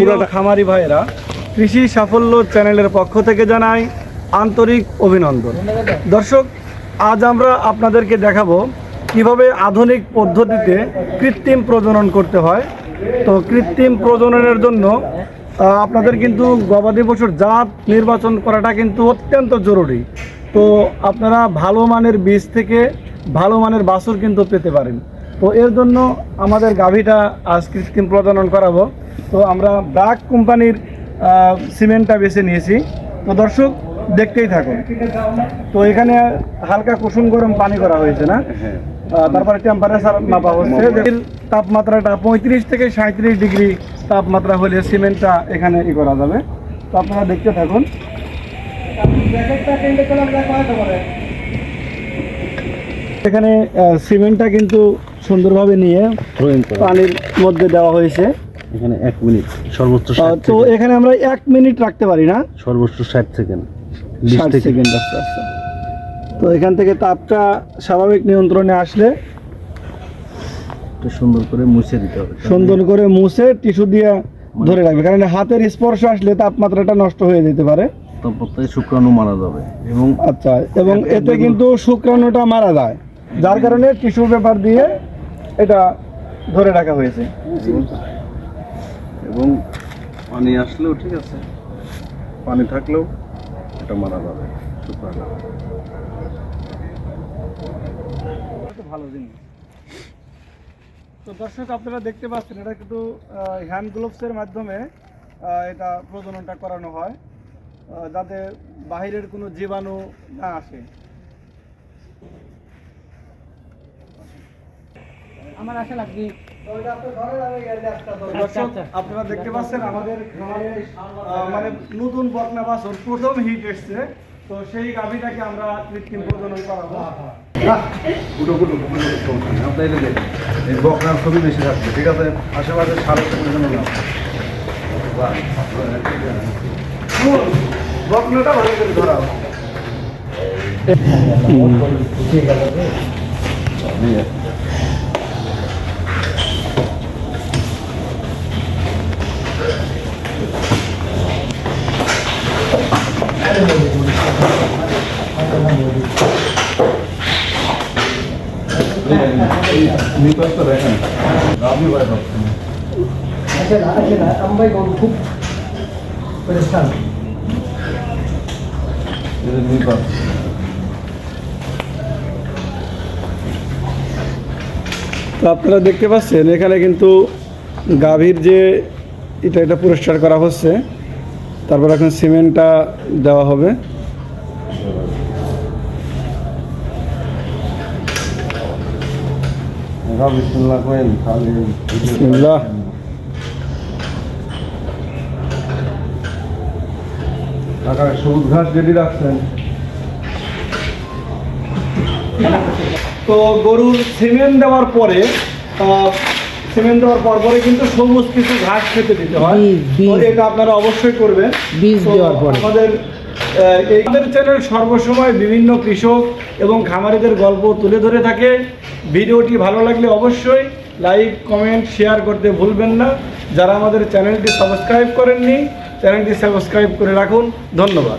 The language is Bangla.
প্রিয় খামারি ভাইরা, কৃষি সাফল্য চ্যানেলের পক্ষ থেকে জানাই আন্তরিক অভিনন্দন। দর্শক, আজ আমরা আপনাদেরকে দেখাবো কিভাবে আধুনিক পদ্ধতিতে কৃত্রিম প্রজনন করতে হয়। তো কৃত্রিম প্রজননের জন্য আপনাদের কিন্তু গবাদি পশুর জাত নির্বাচন করাটা কিন্তু অত্যন্ত জরুরি। তো আপনারা ভালো মানের বীজ থেকে ভালো মানের বাছুর কিন্তু পেতে পারেন। তো এর জন্য আমাদের গাভীটা আজ কৃত্রিম প্রজনন করাবো। তো আমরা ব্রাক কোম্পানির সিমেন্টটা বেছে নিয়েছি। তো দর্শক, দেখতেই থাকুন। তো এখানে হালকা কুসুম গরম পানি করা হয়েছে না, তারপরে টেম্পারেচার মাপা হচ্ছে। তাপমাত্রাটা 35 থেকে 37 ডিগ্রি তাপমাত্রা হলে সিমেন্টটা এখানে করা যাবে। তো আপনারা দেখতে থাকুন। এখানে সিমেন্টটা কিন্তু সুন্দরভাবে নিয়ে পানির মধ্যে দেওয়া হয়েছে। এখানে 1 মিনিট সর্বোচ্চ। তো এখানে আমরা 1 মিনিট রাখতে পারি না, সর্বোচ্চ 60 সেকেন্ড। 60 সেকেন্ড। আচ্ছা। তো এখান থেকে তাপটা স্বাভাবিক নিয়ন্ত্রণে আসলে সুন্দর করে মুছে দিতে হবে। সুন্দর করে মুছে টিস্যু দিয়ে ধরে রাখবে, কারণ হাতের স্পর্শ আসলে তাপমাত্রাটা নষ্ট হয়ে যেতে পারে। তারপরে শুক্রাণু মারা যাবে এবং এবং এতে কিন্তু শুক্রাণুটা মারা যায়, যার কারণে টিস্যু পেপার দিয়ে এটা ধরে রাখা হয়েছে। এবং পানি আসলেও ঠিক আছে, পানি থাকলেও এটা মারা যাবে শুক্রাণু। ভালো জিনিস। তো দর্শক, আপনারা দেখতে পাচ্ছেন এটা কিন্তু হ্যান্ড গ্লোভসের মাধ্যমে এটা প্রজননটা করানো হয়, যাতে বাহিরের কোনো জীবাণু না আসে। আমার আশা লাগবে। দর্শক, আপনারা দেখতে পাচ্ছেন আমাদের খামারে মানে নতুন বকনা বাছুর প্রথম হিট এসছে। তো সেই গাভীটাকে আমরা কৃত্রিম প্রজনন করাবো। এই বকনার ছবি বেশি থাকবে, ঠিক আছে? আশেপাশে সাড়ে জন্য না, বকনাটা ভালো করে ধরাও। ঠিক আছে। দেখেন আপনি খুব পরেশান। তো আপনারা দেখতে পাচ্ছেন এখানে কিন্তু গাভীর যে এটা পরিষ্কার করা হচ্ছে, তারপর এখন সিমেন্টটা দেওয়া হবে। বিসমিল্লাহ। সবুজ ঘাস রেডি রাখছেন। তো গরুর সিমেন্ট দেওয়ার পরে কিন্তু সবুজ কিছু ঘাস খেতে দিতে হয়। তো এটা আপনারা অবশ্যই করবেন বীজ দেওয়ার পরে। আমাদের চ্যানেল সর্বসময় বিভিন্ন কৃষক এবং খামারিদের গল্প তুলে ধরে থাকে। ভিডিওটি ভালো লাগলে অবশ্যই লাইক, কমেন্ট, শেয়ার করতে ভুলবেন না। যারা আমাদের চ্যানেলটি সাবস্ক্রাইব করেননি, চ্যানেলটি সাবস্ক্রাইব করে রাখুন। ধন্যবাদ।